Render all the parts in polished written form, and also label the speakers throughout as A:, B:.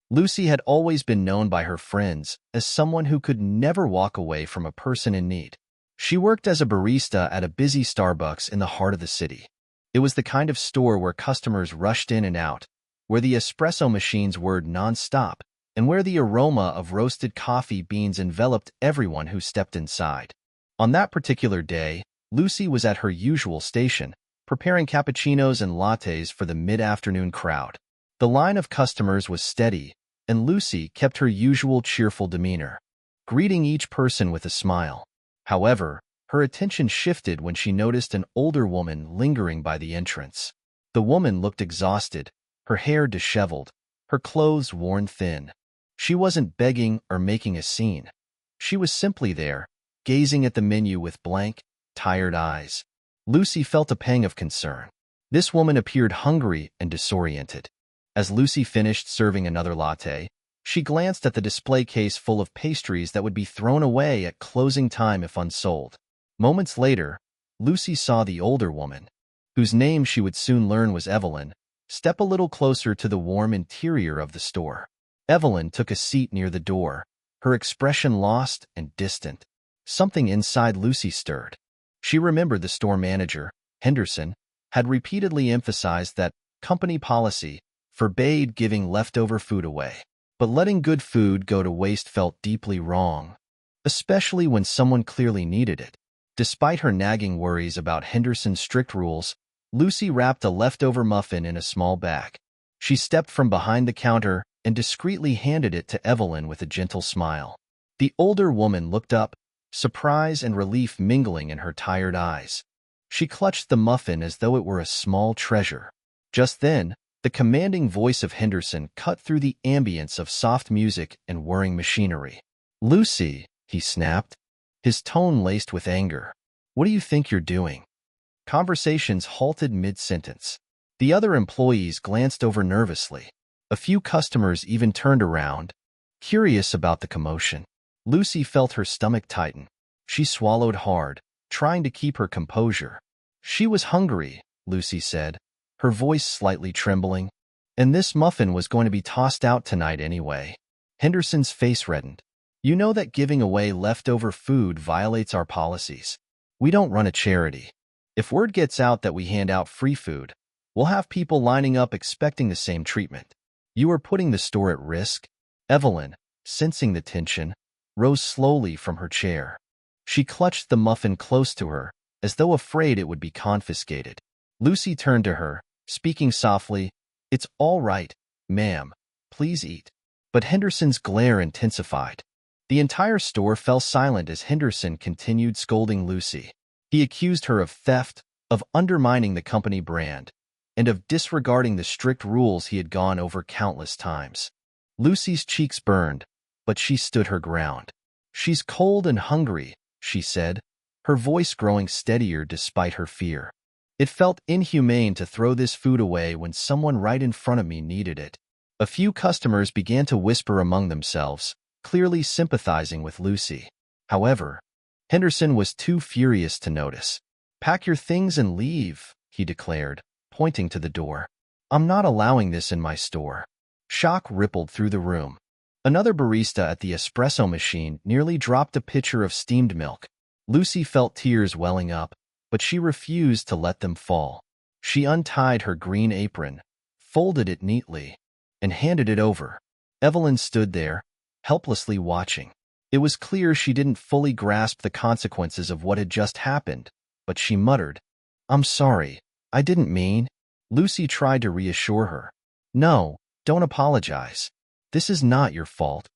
A: Lucy had always been known by her friends as someone who could never walk away from a person in need. She worked as a barista at a busy Starbucks in the heart of the city. It was the kind of store where customers rushed in and out, where the espresso machines whirred non-stop, and where the aroma of roasted coffee beans enveloped everyone who stepped inside. On that particular day, Lucy was at her usual station, preparing cappuccinos and lattes for the mid-afternoon crowd. The line of customers was steady, and Lucy kept her usual cheerful demeanor, greeting each person with a smile. However, her attention shifted when she noticed an older woman lingering by the entrance. The woman looked exhausted, her hair disheveled, her clothes worn thin. She wasn't begging or making a scene. She was simply there, gazing at the menu with blank, tired eyes. Lucy felt a pang of concern. This woman appeared hungry and disoriented. As Lucy finished serving another latte, she glanced at the display case full of pastries that would be thrown away at closing time if unsold. Moments later, Lucy saw the older woman, whose name she would soon learn was Evelyn, step a little closer to the warm interior of the store. Evelyn took a seat near the door, her expression lost and distant. Something inside Lucy stirred. She remembered the store manager, Henderson, had repeatedly emphasized that company policy forbade giving leftover food away. But letting good food go to waste felt deeply wrong, especially when someone clearly needed it. Despite her nagging worries about Henderson's strict rules, Lucy wrapped a leftover muffin in a small bag. She stepped from behind the counter and discreetly handed it to Evelyn with a gentle smile. The older woman looked up, surprise and relief mingling in her tired eyes. She clutched the muffin as though it were a small treasure. Just then, the commanding voice of Henderson cut through the ambience of soft music and whirring machinery. "Lucy," he snapped, his tone laced with anger. "What do you think you're doing?" Conversations halted mid-sentence. The other employees glanced over nervously. A few customers even turned around, curious about the commotion. Lucy felt her stomach tighten. She swallowed hard, trying to keep her composure. She was hungry, Lucy said, her voice slightly trembling, and this muffin was going to be tossed out tonight anyway. Henderson's face reddened. "You know that giving away leftover food violates our policies. We don't run a charity. If word gets out that we hand out free food, we'll have people lining up expecting the same treatment. You are putting the store at risk." Evelyn, sensing the tension, rose slowly from her chair. She clutched the muffin close to her, as though afraid it would be confiscated. Lucy turned to her, speaking softly, "It's all right, ma'am. Please eat." But Henderson's glare intensified. The entire store fell silent as Henderson continued scolding Lucy. He accused her of theft, of undermining the company brand, and of disregarding the strict rules he had gone over countless times. Lucy's cheeks burned, but she stood her ground. "She's cold and hungry," she said, her voice growing steadier despite her fear. "It felt inhumane to throw this food away when someone right in front of me needed it." A few customers began to whisper among themselves, clearly sympathizing with Lucy. However, Henderson was too furious to notice. "Pack your things and leave," he declared, pointing to the door. "I'm not allowing this in my store." Shock rippled through the room. Another barista at the espresso machine nearly dropped a pitcher of steamed milk. Lucy felt tears welling up, but she refused to let them fall. She untied her green apron, folded it neatly, and handed it over. Evelyn stood there, helplessly watching. It was clear she didn't fully grasp the consequences of what had just happened, but she muttered, "I'm sorry, I didn't mean." Lucy tried to reassure her. "No, don't apologize. This is not your fault."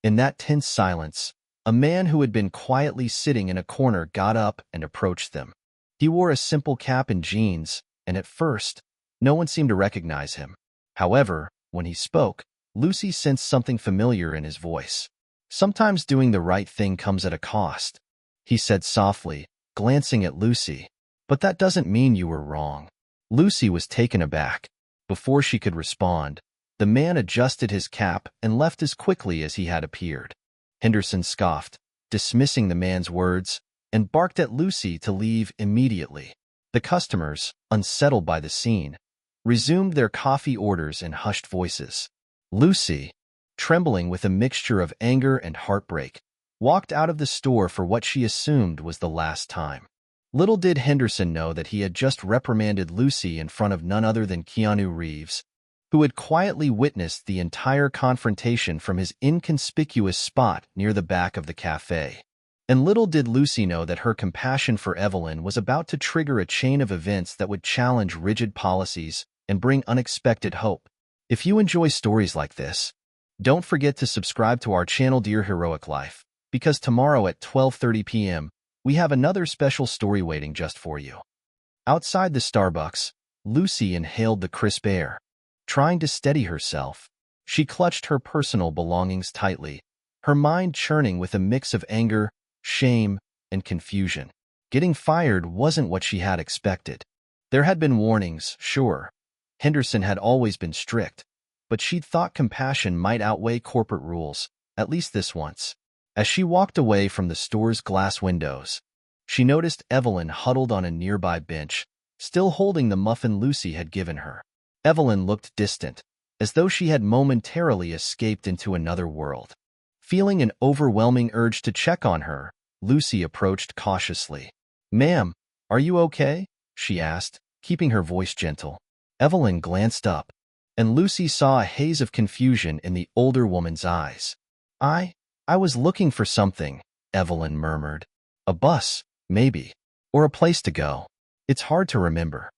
A: In that tense silence, a man who had been quietly sitting in a corner got up and approached them. He wore a simple cap and jeans, and at first, no one seemed to recognize him. However, when he spoke, Lucy sensed something familiar in his voice. "Sometimes doing the right thing comes at a cost," he said softly, glancing at Lucy. "But that doesn't mean you were wrong." Lucy was taken aback. Before she could respond, the man adjusted his cap and left as quickly as he had appeared. Henderson scoffed, dismissing the man's words, and barked at Lucy to leave immediately. The customers, unsettled by the scene, resumed their coffee orders in hushed voices. "Lucy," trembling with a mixture of anger and heartbreak, walked out of the store for what she assumed was the last time. Little did Henderson know that he had just reprimanded Lucy in front of none other than Keanu Reeves, who had quietly witnessed the entire confrontation from his inconspicuous spot near the back of the cafe. And little did Lucy know that her compassion for Evelyn was about to trigger a chain of events that would challenge rigid policies and bring unexpected hope. If you enjoy stories like this, don't forget to subscribe to our channel Dear Heroic Life, because tomorrow at 12:30 p.m., we have another special story waiting just for you. Outside the Starbucks, Lucy inhaled the crisp air. Trying to steady herself, she clutched her personal belongings tightly, her mind churning with a mix of anger, shame, and confusion. Getting fired wasn't what she had expected. There had been warnings, sure. Henderson had always been strict, but she'd thought compassion might outweigh corporate rules, at least this once. As she walked away from the store's glass windows, she noticed Evelyn huddled on a nearby bench, still holding the muffin Lucy had given her. Evelyn looked distant, as though she had momentarily escaped into another world. Feeling an overwhelming urge to check on her, Lucy approached cautiously. "Ma'am, are you okay?" she asked, keeping her voice gentle. Evelyn glanced up, and Lucy saw a haze of confusion in the older woman's eyes. I was looking for something," Evelyn murmured. "A bus, maybe. Or a place to go. It's hard to remember."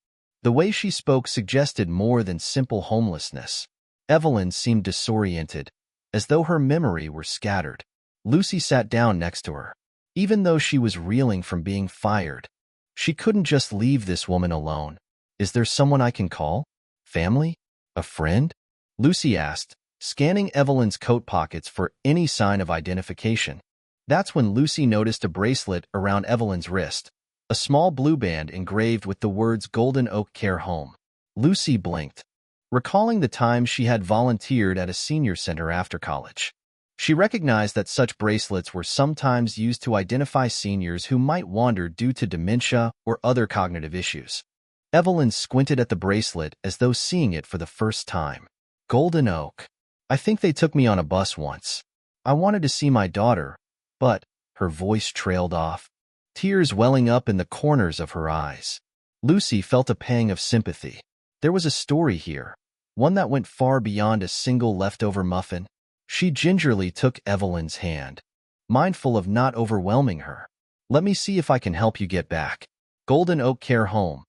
A: The way she spoke suggested more than simple homelessness. Evelyn seemed disoriented, as though her memory were scattered. Lucy sat down next to her. Even though she was reeling from being fired, she couldn't just leave this woman alone. "Is there someone I can call? Family? A friend?" Lucy asked, scanning Evelyn's coat pockets for any sign of identification. That's when Lucy noticed a bracelet around Evelyn's wrist, a small blue band engraved with the words Golden Oak Care Home. Lucy blinked, recalling the time she had volunteered at a senior center after college. She recognized that such bracelets were sometimes used to identify seniors who might wander due to dementia or other cognitive issues. Evelyn squinted at the bracelet as though seeing it for the first time. Golden Oak. "I think they took me on a bus once. I wanted to see my daughter, but," her voice trailed off, tears welling up in the corners of her eyes. Lucy felt a pang of sympathy. There was a story here, one that went far beyond a single leftover muffin. She gingerly took Evelyn's hand, mindful of not overwhelming her. "Let me see if I can help you get back. Golden Oak Care Home.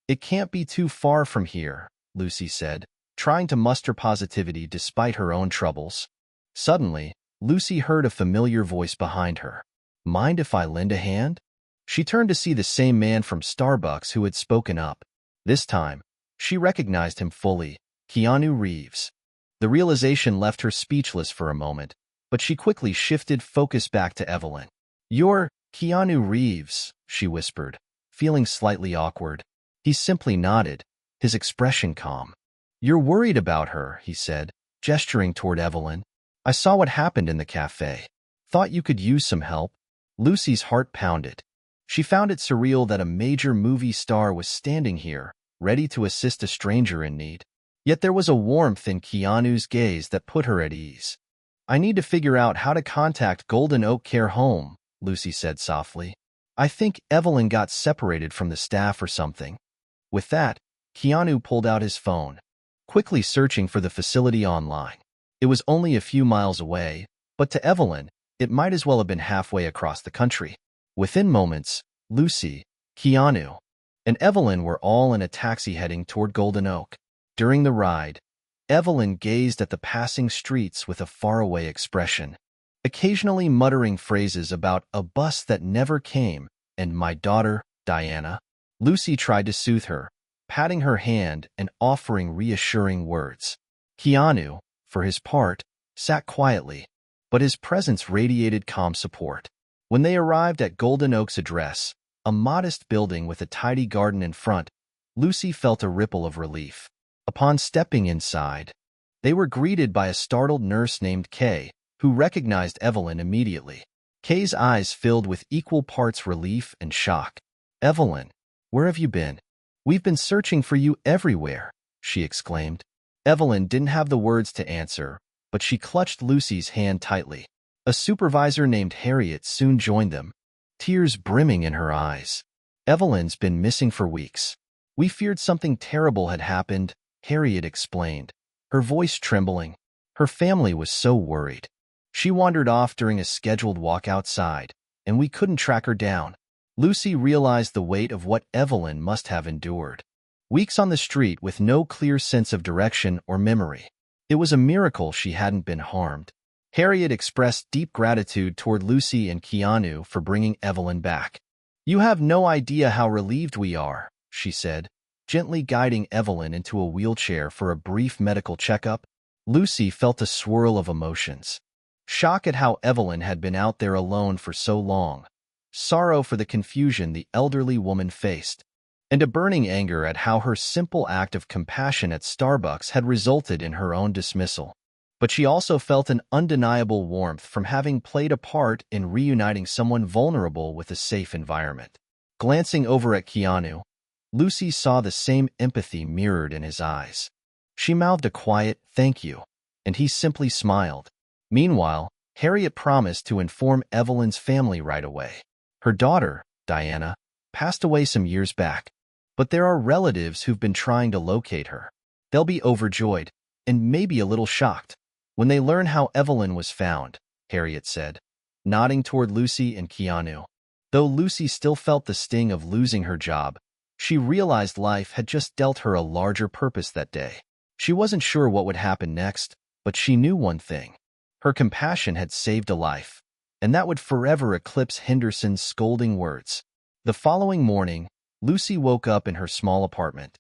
A: It can't be too far from here," Lucy said, trying to muster positivity despite her own troubles. Suddenly, Lucy heard a familiar voice behind her. "Mind if I lend a hand?" She turned to see the same man from Starbucks who had spoken up. This time, she recognized him fully, Keanu Reeves. The realization left her speechless for a moment, but she quickly shifted focus back to Evelyn. "You're Keanu Reeves," she whispered, feeling slightly awkward. He simply nodded, his expression calm. "You're worried about her," he said, gesturing toward Evelyn. "I saw what happened in the cafe. Thought you could use some help." Lucy's heart pounded. She found it surreal that a major movie star was standing here, ready to assist a stranger in need. Yet there was a warmth in Keanu's gaze that put her at ease. "I need to figure out how to contact Golden Oak Care Home," Lucy said softly. "I think Evelyn got separated from the staff or something." With that, Keanu pulled out his phone, quickly searching for the facility online. It was only a few miles away, but to Evelyn, it might as well have been halfway across the country. Within moments, Lucy, Keanu, and Evelyn were all in a taxi heading toward Golden Oak. During the ride, Evelyn gazed at the passing streets with a faraway expression, occasionally muttering phrases about a bus that never came and my daughter, Diana. Lucy tried to soothe her, patting her hand and offering reassuring words. Keanu, for his part, sat quietly, but his presence radiated calm support. When they arrived at Golden Oak's address, a modest building with a tidy garden in front, Lucy felt a ripple of relief. Upon stepping inside, they were greeted by a startled nurse named Kay, who recognized Evelyn immediately. Kay's eyes filled with equal parts relief and shock. "Evelyn, where have you been? We've been searching for you everywhere," she exclaimed. Evelyn didn't have the words to answer, but she clutched Lucy's hand tightly. A supervisor named Harriet soon joined them, tears brimming in her eyes. Evelyn's been missing for weeks. We feared something terrible had happened, Harriet explained, her voice trembling. Her family was so worried. She wandered off during a scheduled walk outside, and we couldn't track her down. Lucy realized the weight of what Evelyn must have endured. Weeks on the street with no clear sense of direction or memory. It was a miracle she hadn't been harmed. Harriet expressed deep gratitude toward Lucy and Keanu for bringing Evelyn back. "You have no idea how relieved we are," she said, gently guiding Evelyn into a wheelchair for a brief medical checkup. Lucy felt a swirl of emotions. Shock at how Evelyn had been out there alone for so long, sorrow for the confusion the elderly woman faced, and a burning anger at how her simple act of compassion at Starbucks had resulted in her own dismissal. But she also felt an undeniable warmth from having played a part in reuniting someone vulnerable with a safe environment. Glancing over at Keanu, Lucy saw the same empathy mirrored in his eyes. She mouthed a quiet "thank you," and he simply smiled. Meanwhile, Harriet promised to inform Evelyn's family right away. Her daughter, Diana, passed away some years back, but there are relatives who've been trying to locate her. They'll be overjoyed, and maybe a little shocked, when they learn how Evelyn was found, Harriet said, nodding toward Lucy and Keanu. Though Lucy still felt the sting of losing her job, she realized life had just dealt her a larger purpose that day. She wasn't sure what would happen next, but she knew one thing. Her compassion had saved a life, and that would forever eclipse Henderson's scolding words. The following morning, Lucy woke up in her small apartment,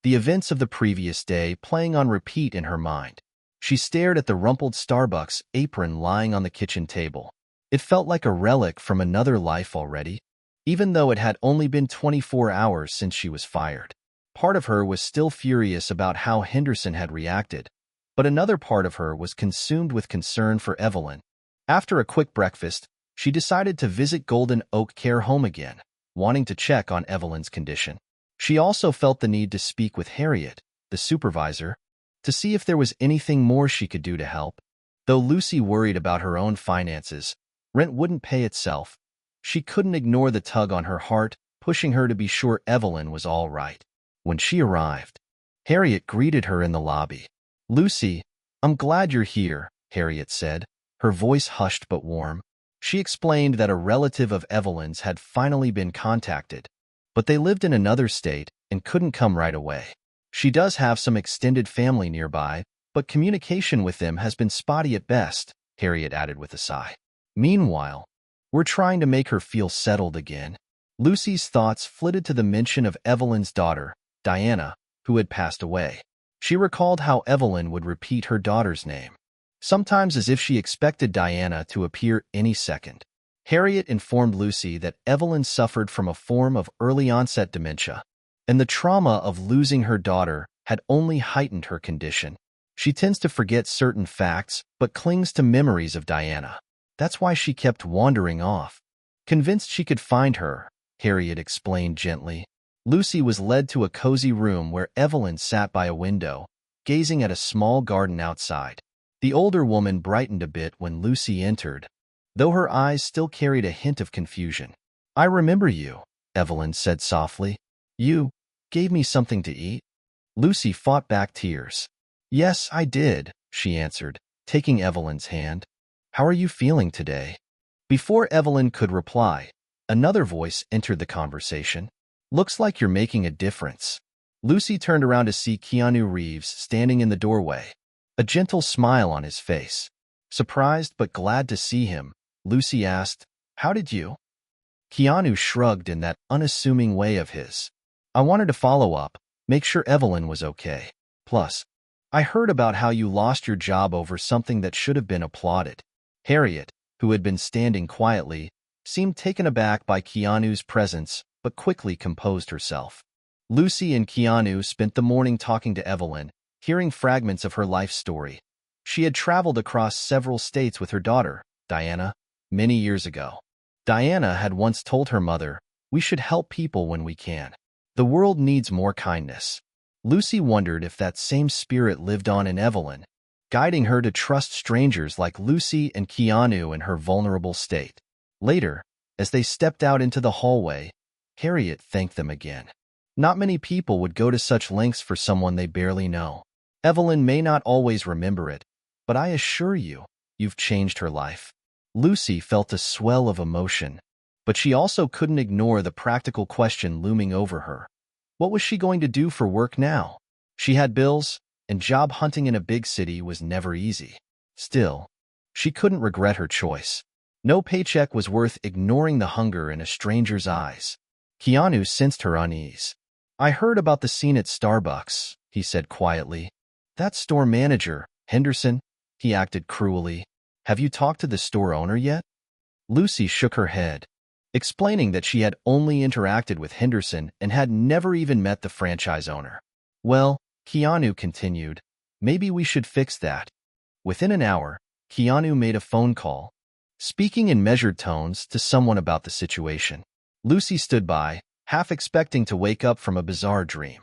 A: the events of the previous day playing on repeat in her mind. She stared at the rumpled Starbucks apron lying on the kitchen table. It felt like a relic from another life already, even though it had only been 24 hours since she was fired. Part of her was still furious about how Henderson had reacted, but another part of her was consumed with concern for Evelyn. After a quick breakfast, she decided to visit Golden Oak Care Home again, wanting to check on Evelyn's condition. She also felt the need to speak with Harriet, the supervisor, to see if there was anything more she could do to help. Though Lucy worried about her own finances, rent wouldn't pay itself. She couldn't ignore the tug on her heart, pushing her to be sure Evelyn was all right. When she arrived, Harriet greeted her in the lobby. "Lucy, I'm glad you're here," Harriet said, her voice hushed but warm. She explained that a relative of Evelyn's had finally been contacted, but they lived in another state and couldn't come right away. "She does have some extended family nearby, but communication with them has been spotty at best," Harriet added with a sigh. "Meanwhile, we're trying to make her feel settled again." Lucy's thoughts flitted to the mention of Evelyn's daughter, Diana, who had passed away. She recalled how Evelyn would repeat her daughter's name, sometimes as if she expected Diana to appear any second. Harriet informed Lucy that Evelyn suffered from a form of early-onset dementia, and the trauma of losing her daughter had only heightened her condition. She tends to forget certain facts, but clings to memories of Diana. That's why she kept wandering off. Convinced she could find her, Harriet explained gently. Lucy was led to a cozy room where Evelyn sat by a window, gazing at a small garden outside. The older woman brightened a bit when Lucy entered, though her eyes still carried a hint of confusion. "I remember you," Evelyn said softly. "You gave me something to eat?" Lucy fought back tears. "Yes, I did," she answered, taking Evelyn's hand. "How are you feeling today?" Before Evelyn could reply, another voice entered the conversation. "Looks like you're making a difference." Lucy turned around to see Keanu Reeves standing in the doorway, a gentle smile on his face. Surprised but glad to see him, Lucy asked, "How did you?" Keanu shrugged in that unassuming way of his. "I wanted to follow up, make sure Evelyn was okay. Plus, I heard about how you lost your job over something that should have been applauded." Harriet, who had been standing quietly, seemed taken aback by Keanu's presence, but quickly composed herself. Lucy and Keanu spent the morning talking to Evelyn, hearing fragments of her life story. She had traveled across several states with her daughter, Diana, many years ago. Diana had once told her mother, "We should help people when we can. The world needs more kindness." Lucy wondered if that same spirit lived on in Evelyn, guiding her to trust strangers like Lucy and Keanu in her vulnerable state. Later, as they stepped out into the hallway, Harriet thanked them again. Not many people would go to such lengths for someone they barely know. Evelyn may not always remember it, but I assure you, you've changed her life. Lucy felt a swell of emotion, but she also couldn't ignore the practical question looming over her. What was she going to do for work now? She had bills, and job hunting in a big city was never easy. Still, she couldn't regret her choice. No paycheck was worth ignoring the hunger in a stranger's eyes. Keanu sensed her unease. I heard about the scene at Starbucks, he said quietly. That store manager, Henderson, he acted cruelly. Have you talked to the store owner yet? Lucy shook her head, explaining that she had only interacted with Henderson and had never even met the franchise owner. Well, Keanu continued, maybe we should fix that. Within an hour, Keanu made a phone call, speaking in measured tones to someone about the situation. Lucy stood by, half expecting to wake up from a bizarre dream.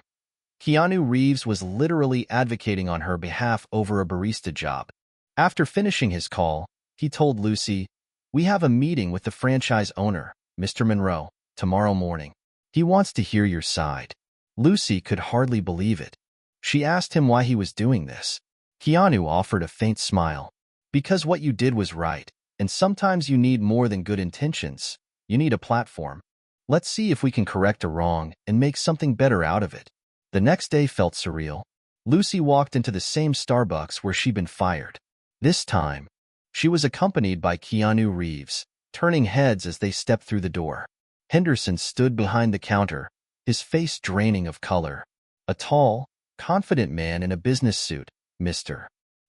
A: Keanu Reeves was literally advocating on her behalf over a barista job. After finishing his call, he told Lucy, we have a meeting with the franchise owner, Mr. Monroe, tomorrow morning. He wants to hear your side. Lucy could hardly believe it. She asked him why he was doing this. Keanu offered a faint smile. Because what you did was right, and sometimes you need more than good intentions. You need a platform. Let's see if we can correct a wrong and make something better out of it. The next day felt surreal. Lucy walked into the same Starbucks where she'd been fired. This time, she was accompanied by Keanu Reeves, turning heads as they stepped through the door. Henderson stood behind the counter, his face draining of color. A tall, confident man in a business suit, Mr.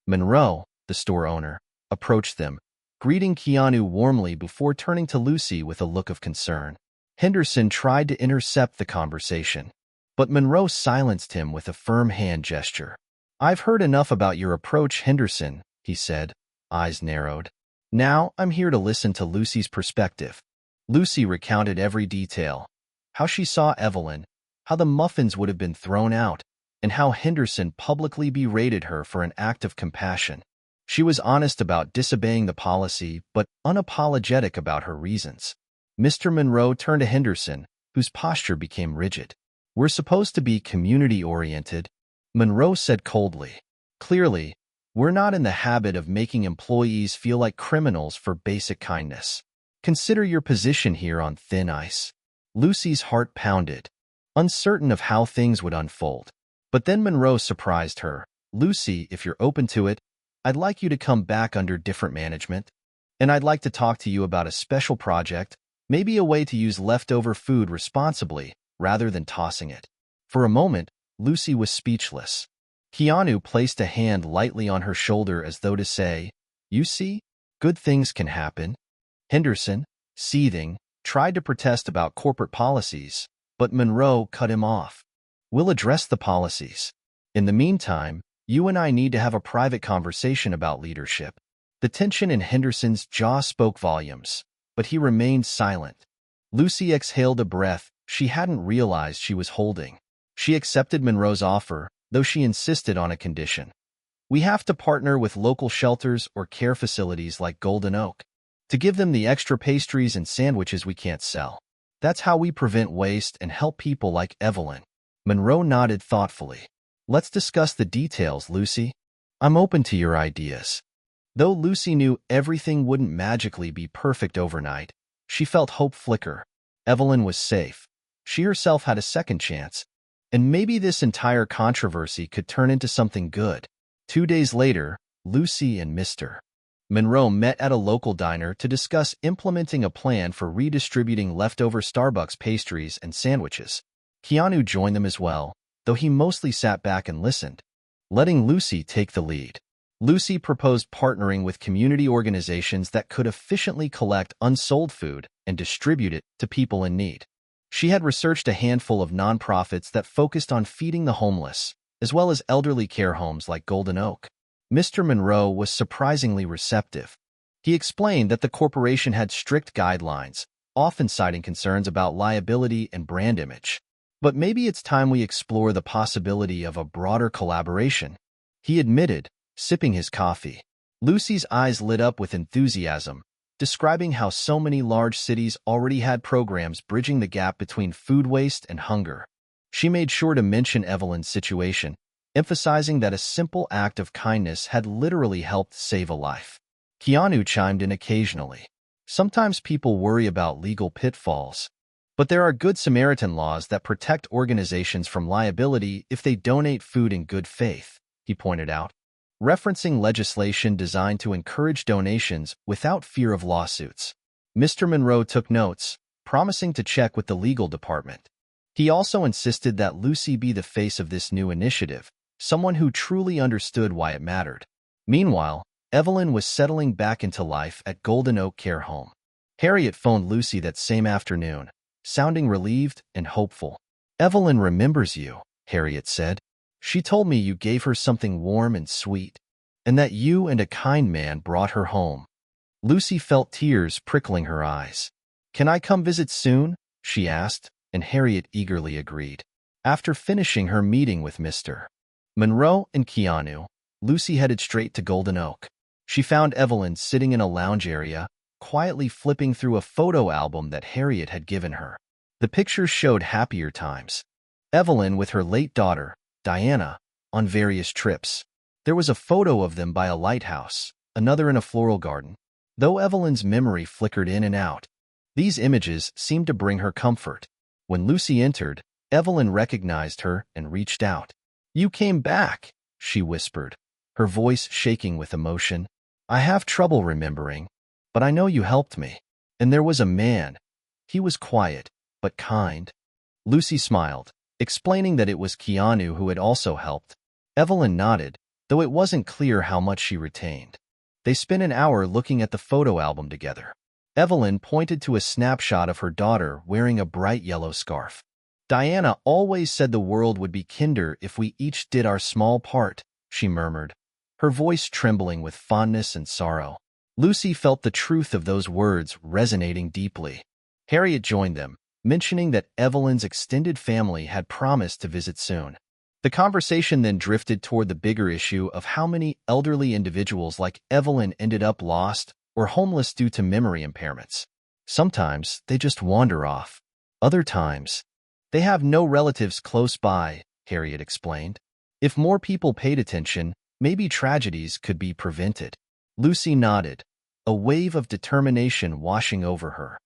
A: Monroe, the store owner, approached them, greeting Keanu warmly before turning to Lucy with a look of concern. Henderson tried to intercept the conversation, but Monroe silenced him with a firm hand gesture. I've heard enough about your approach, Henderson, he said, eyes narrowed. Now I'm here to listen to Lucy's perspective. Lucy recounted every detail, how she saw Evelyn, how the muffins would have been thrown out, and how Henderson publicly berated her for an act of compassion. She was honest about disobeying the policy, but unapologetic about her reasons. Mr. Monroe turned to Henderson, whose posture became rigid. We're supposed to be community-oriented, Monroe said coldly. Clearly, we're not in the habit of making employees feel like criminals for basic kindness. Consider your position here on thin ice. Lucy's heart pounded, uncertain of how things would unfold. But then Monroe surprised her. Lucy, if you're open to it, I'd like you to come back under different management. And I'd like to talk to you about a special project, maybe a way to use leftover food responsibly, rather than tossing it. For a moment, Lucy was speechless. Keanu placed a hand lightly on her shoulder as though to say, you see, good things can happen. Henderson, seething, tried to protest about corporate policies, but Monroe cut him off. We'll address the policies. In the meantime, you and I need to have a private conversation about leadership. The tension in Henderson's jaw spoke volumes, but he remained silent. Lucy exhaled a breath she hadn't realized she was holding. She accepted Monroe's offer, though she insisted on a condition. We have to partner with local shelters or care facilities like Golden Oak to give them the extra pastries and sandwiches we can't sell. That's how we prevent waste and help people like Evelyn. Monroe nodded thoughtfully. Let's discuss the details, Lucy. I'm open to your ideas. Though Lucy knew everything wouldn't magically be perfect overnight, she felt hope flicker. Evelyn was safe. She herself had a second chance, and maybe this entire controversy could turn into something good. 2 days later, Lucy and Mr. Monroe met at a local diner to discuss implementing a plan for redistributing leftover Starbucks pastries and sandwiches. Keanu joined them as well, though he mostly sat back and listened, letting Lucy take the lead. Lucy proposed partnering with community organizations that could efficiently collect unsold food and distribute it to people in need. She had researched a handful of nonprofits that focused on feeding the homeless, as well as elderly care homes like Golden Oak. Mr. Monroe was surprisingly receptive. He explained that the corporation had strict guidelines, often citing concerns about liability and brand image. But maybe it's time we explore the possibility of a broader collaboration. He admitted, sipping his coffee. Lucy's eyes lit up with enthusiasm, describing how so many large cities already had programs bridging the gap between food waste and hunger. She made sure to mention Evelyn's situation, emphasizing that a simple act of kindness had literally helped save a life. Keanu chimed in occasionally. Sometimes people worry about legal pitfalls, but there are Good Samaritan laws that protect organizations from liability if they donate food in good faith, he pointed out, referencing legislation designed to encourage donations without fear of lawsuits. Mr. Monroe took notes, promising to check with the legal department. He also insisted that Lucy be the face of this new initiative, someone who truly understood why it mattered. Meanwhile, Evelyn was settling back into life at Golden Oak Care Home. Harriet phoned Lucy that same afternoon, sounding relieved and hopeful. "Evelyn remembers you," Harriet said. "She told me you gave her something warm and sweet, and that you and a kind man brought her home." Lucy felt tears prickling her eyes. "Can I come visit soon?" she asked, and Harriet eagerly agreed. After finishing her meeting with Mr. Monroe and Keanu, Lucy headed straight to Golden Oak. She found Evelyn sitting in a lounge area, quietly flipping through a photo album that Harriet had given her. The pictures showed happier times. Evelyn with her late daughter, Diana, on various trips. There was a photo of them by a lighthouse, another in a floral garden. Though Evelyn's memory flickered in and out, these images seemed to bring her comfort. When Lucy entered, Evelyn recognized her and reached out. "You came back," she whispered, her voice shaking with emotion. "I have trouble remembering, but I know you helped me. And there was a man. He was quiet, but kind." Lucy smiled, explaining that it was Keanu who had also helped. Evelyn nodded, though it wasn't clear how much she retained. They spent an hour looking at the photo album together. Evelyn pointed to a snapshot of her daughter wearing a bright yellow scarf. "Diana always said the world would be kinder if we each did our small part," she murmured, her voice trembling with fondness and sorrow. Lucy felt the truth of those words resonating deeply. Harriet joined them, mentioning that Evelyn's extended family had promised to visit soon. The conversation then drifted toward the bigger issue of how many elderly individuals like Evelyn ended up lost or homeless due to memory impairments. Sometimes they just wander off. Other times, they have no relatives close by, Harriet explained. If more people paid attention, maybe tragedies could be prevented. Lucy nodded, a wave of determination washing over her.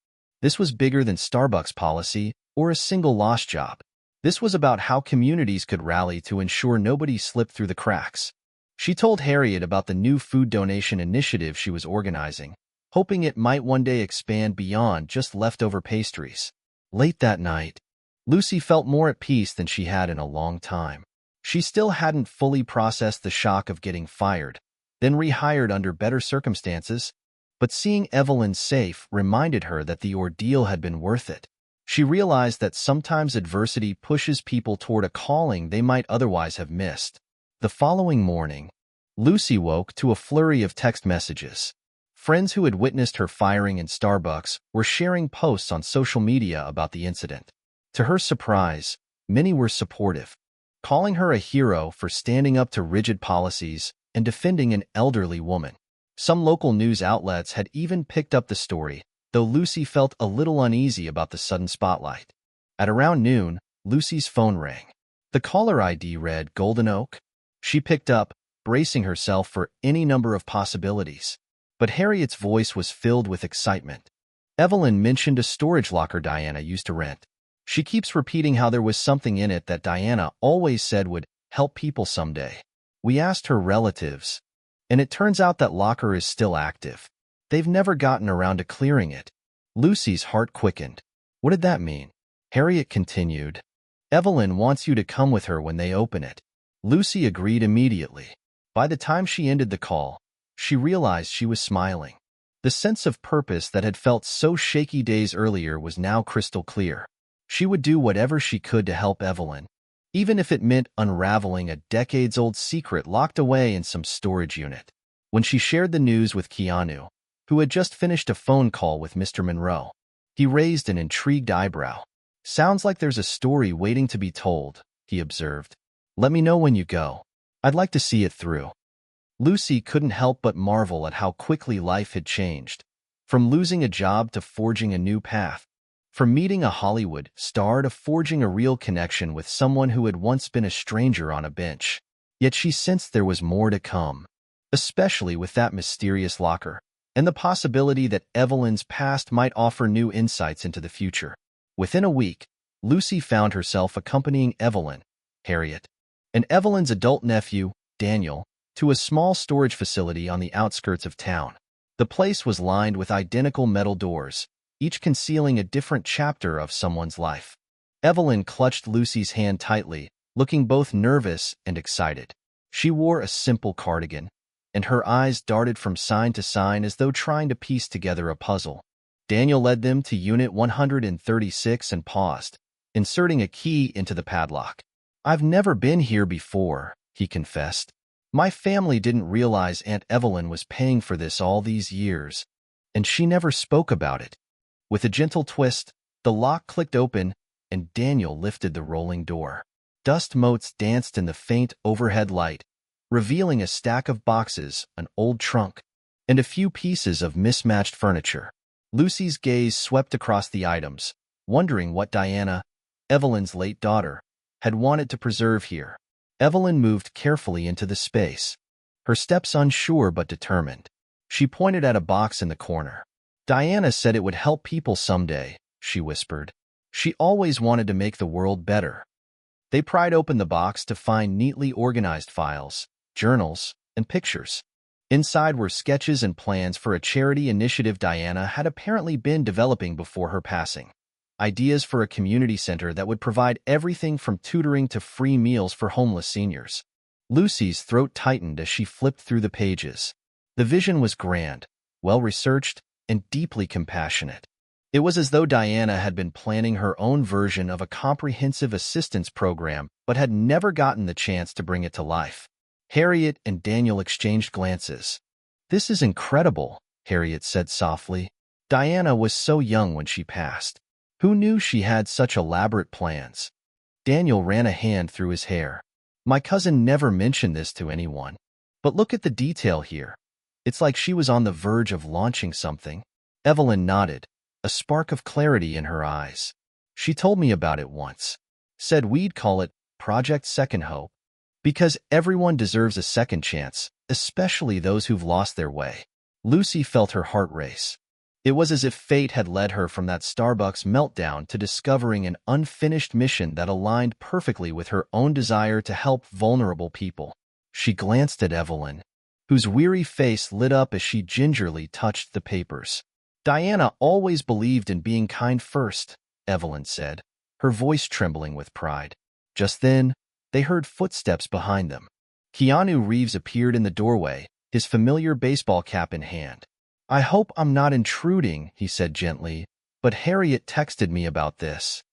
A: This was bigger than Starbucks policy or a single lost job. This was about how communities could rally to ensure nobody slipped through the cracks. She told Harriet about the new food donation initiative she was organizing, hoping it might one day expand beyond just leftover pastries. Late that night, Lucy felt more at peace than she had in a long time. She still hadn't fully processed the shock of getting fired, then rehired under better circumstances, but seeing Evelyn safe reminded her that the ordeal had been worth it. She realized that sometimes adversity pushes people toward a calling they might otherwise have missed. The following morning, Lucy woke to a flurry of text messages. Friends who had witnessed her firing in Starbucks were sharing posts on social media about the incident. To her surprise, many were supportive, calling her a hero for standing up to rigid policies and defending an elderly woman. Some local news outlets had even picked up the story, though Lucy felt a little uneasy about the sudden spotlight. At around noon, Lucy's phone rang. The caller ID read Golden Oak. She picked up, bracing herself for any number of possibilities. But Harriet's voice was filled with excitement. Evelyn mentioned a storage locker Diana used to rent. She keeps repeating how there was something in it that Diana always said would help people someday. We asked her relatives, and it turns out that locker is still active. They've never gotten around to clearing it. Lucy's heart quickened. What did that mean? Harriet continued. Evelyn wants you to come with her when they open it. Lucy agreed immediately. By the time she ended the call, she realized she was smiling. The sense of purpose that had felt so shaky days earlier was now crystal clear. She would do whatever she could to help Evelyn, even if it meant unraveling a decades-old secret locked away in some storage unit. When she shared the news with Keanu, who had just finished a phone call with Mr. Monroe, he raised an intrigued eyebrow. Sounds like there's a story waiting to be told, he observed. Let me know when you go. I'd like to see it through. Lucy couldn't help but marvel at how quickly life had changed. From losing a job to forging a new path. From meeting a Hollywood star to forging a real connection with someone who had once been a stranger on a bench. Yet she sensed there was more to come, especially with that mysterious locker, and the possibility that Evelyn's past might offer new insights into the future. Within a week, Lucy found herself accompanying Evelyn, Harriet, and Evelyn's adult nephew, Daniel, to a small storage facility on the outskirts of town. The place was lined with identical metal doors, each concealing a different chapter of someone's life. Evelyn clutched Lucy's hand tightly, looking both nervous and excited. She wore a simple cardigan, and her eyes darted from sign to sign as though trying to piece together a puzzle. Daniel led them to Unit 136 and paused, inserting a key into the padlock. "I've never been here before," he confessed. "My family didn't realize Aunt Evelyn was paying for this all these years, and she never spoke about it." With a gentle twist, the lock clicked open, and Daniel lifted the rolling door. Dust motes danced in the faint overhead light, revealing a stack of boxes, an old trunk, and a few pieces of mismatched furniture. Lucy's gaze swept across the items, wondering what Diana, Evelyn's late daughter, had wanted to preserve here. Evelyn moved carefully into the space, her steps unsure but determined. She pointed at a box in the corner. "Diana said it would help people someday," she whispered. "She always wanted to make the world better." They pried open the box to find neatly organized files, journals, and pictures. Inside were sketches and plans for a charity initiative Diana had apparently been developing before her passing. Ideas for a community center that would provide everything from tutoring to free meals for homeless seniors. Lucy's throat tightened as she flipped through the pages. The vision was grand, well-researched, and deeply compassionate. It was as though Diana had been planning her own version of a comprehensive assistance program but had never gotten the chance to bring it to life. Harriet and Daniel exchanged glances. "This is incredible," Harriet said softly. "Diana was so young when she passed. Who knew she had such elaborate plans?" Daniel ran a hand through his hair. "My cousin never mentioned this to anyone. But look at the detail here. It's like she was on the verge of launching something." Evelyn nodded, a spark of clarity in her eyes. "She told me about it once. Said we'd call it Project Second Hope. Because everyone deserves a second chance, especially those who've lost their way." Lucy felt her heart race. It was as if fate had led her from that Starbucks meltdown to discovering an unfinished mission that aligned perfectly with her own desire to help vulnerable people. She glanced at Evelyn, whose weary face lit up as she gingerly touched the papers. "Diana always believed in being kind first," Evelyn said, her voice trembling with pride. Just then, they heard footsteps behind them. Keanu Reeves appeared in the doorway, his familiar baseball cap in hand. "I hope I'm not intruding," he said gently, "but Harriet texted me about this."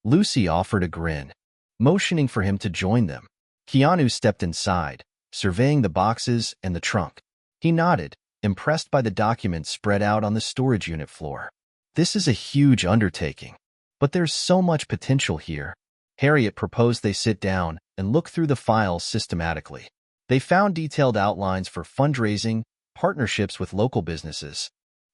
A: Lucy offered a grin, motioning for him to join them. Keanu stepped inside, surveying the boxes and the trunk. He nodded, impressed by the documents spread out on the storage unit floor. "This is a huge undertaking, but there's so much potential here." Harriet proposed they sit down and look through the files systematically. They found detailed outlines for fundraising, partnerships with local businesses,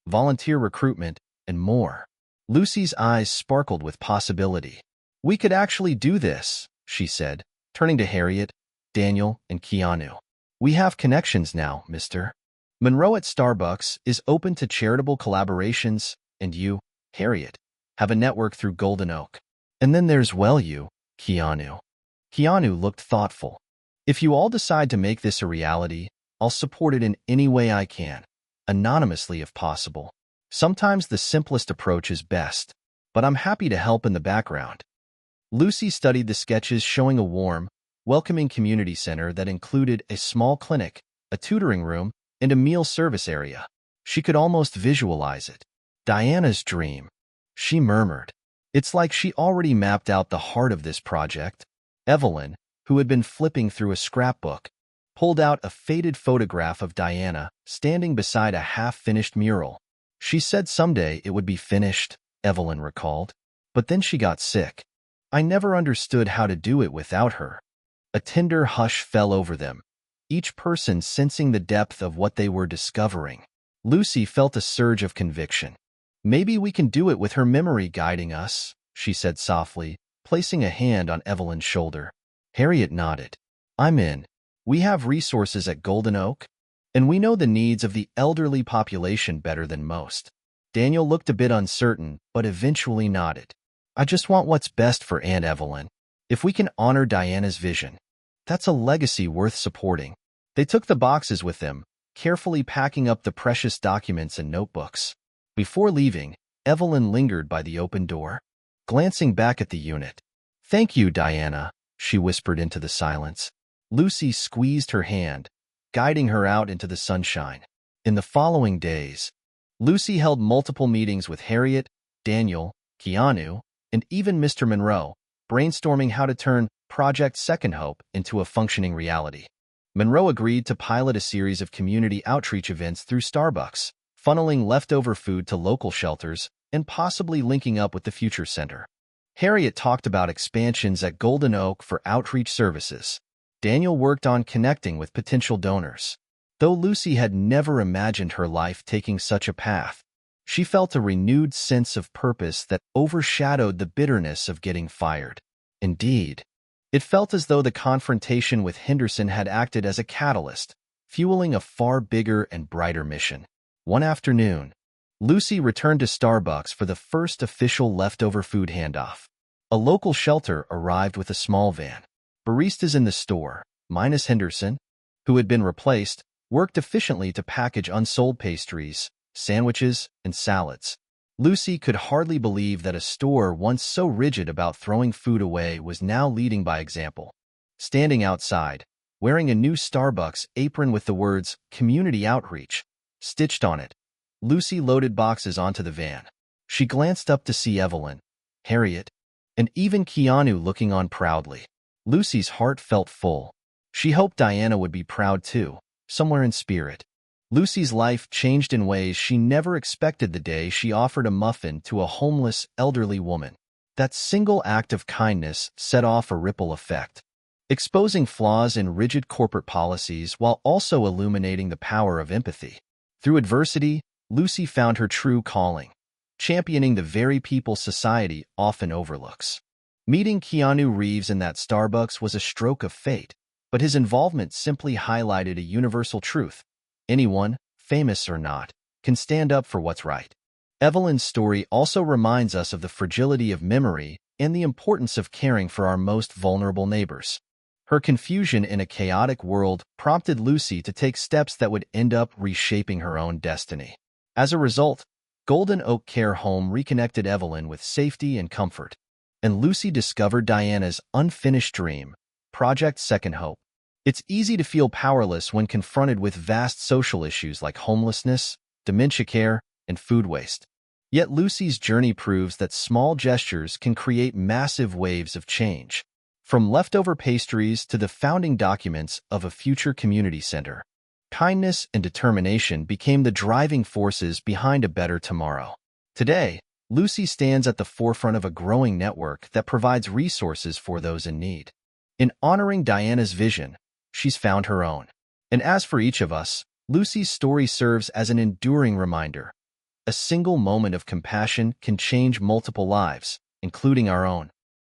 A: volunteer recruitment, and more. Lucy's eyes sparkled with possibility. "We could actually do this," she said, turning to Harriet, Daniel, and Keanu. "We have connections now, Mr. Monroe at Starbucks is open to charitable collaborations, and you, Harriet, have a network through Golden Oak. And then there's, well, you, Keanu." Keanu looked thoughtful. "If you all decide to make this a reality, I'll support it in any way I can, anonymously if possible. Sometimes the simplest approach is best, but I'm happy to help in the background." Lucy studied the sketches showing a warm, welcoming community center that included a small clinic, a tutoring room, and a meal service area. She could almost visualize it. "Diana's dream," she murmured. "It's like she already mapped out the heart of this project." Evelyn, who had been flipping through a scrapbook, pulled out a faded photograph of Diana standing beside a half-finished mural. "She said someday it would be finished," Evelyn recalled. "But then she got sick. I never understood how to do it without her." A tender hush fell over them, each person sensing the depth of what they were discovering. Lucy felt a surge of conviction. "Maybe we can do it with her memory guiding us," she said softly, placing a hand on Evelyn's shoulder. Harriet nodded. "I'm in. We have resources at Golden Oak, and we know the needs of the elderly population better than most." Daniel looked a bit uncertain, but eventually nodded. "I just want what's best for Aunt Evelyn. If we can honor Diana's vision, that's a legacy worth supporting." They took the boxes with them, carefully packing up the precious documents and notebooks. Before leaving, Evelyn lingered by the open door, glancing back at the unit. "Thank you, Diana," she whispered into the silence. Lucy squeezed her hand, guiding her out into the sunshine. In the following days, Lucy held multiple meetings with Harriet, Daniel, Keanu, and even Mr. Monroe, brainstorming how to turn Project Second Hope into a functioning reality. Monroe agreed to pilot a series of community outreach events through Starbucks, funneling leftover food to local shelters and possibly linking up with the Future Center. Harriet talked about expansions at Golden Oak for outreach services. Daniel worked on connecting with potential donors. Though Lucy had never imagined her life taking such a path, she felt a renewed sense of purpose that overshadowed the bitterness of getting fired. Indeed, it felt as though the confrontation with Henderson had acted as a catalyst, fueling a far bigger and brighter mission. One afternoon, Lucy returned to Starbucks for the first official leftover food handoff. A local shelter arrived with a small van. Baristas in the store, minus Henderson, who had been replaced, worked efficiently to package unsold pastries, sandwiches, and salads. Lucy could hardly believe that a store once so rigid about throwing food away was now leading by example. Standing outside, wearing a new Starbucks apron with the words "Community Outreach" stitched on it, Lucy loaded boxes onto the van. She glanced up to see Evelyn, Harriet, and even Keanu looking on proudly. Lucy's heart felt full. She hoped Diana would be proud too, somewhere in spirit. Lucy's life changed in ways she never expected the day she offered a muffin to a homeless, elderly woman. That single act of kindness set off a ripple effect, exposing flaws in rigid corporate policies while also illuminating the power of empathy. Through adversity, Lucy found her true calling, championing the very people society often overlooks. Meeting Keanu Reeves in that Starbucks was a stroke of fate, but his involvement simply highlighted a universal truth. Anyone, famous or not, can stand up for what's right. Evelyn's story also reminds us of the fragility of memory and the importance of caring for our most vulnerable neighbors. Her confusion in a chaotic world prompted Lucy to take steps that would end up reshaping her own destiny. As a result, Golden Oak Care Home reconnected Evelyn with safety and comfort, and Lucy discovered Diana's unfinished dream, Project Second Hope. It's easy to feel powerless when confronted with vast social issues like homelessness, dementia care, and food waste. Yet Lucy's journey proves that small gestures can create massive waves of change. From leftover pastries to the founding documents of a future community center, kindness and determination became the driving forces behind a better tomorrow. Today, Lucy stands at the forefront of a growing network that provides resources for those in need. In honoring Diana's vision, she's found her own. And as for each of us, Lucy's story serves as an enduring reminder. A single moment of compassion can change multiple lives, including our own.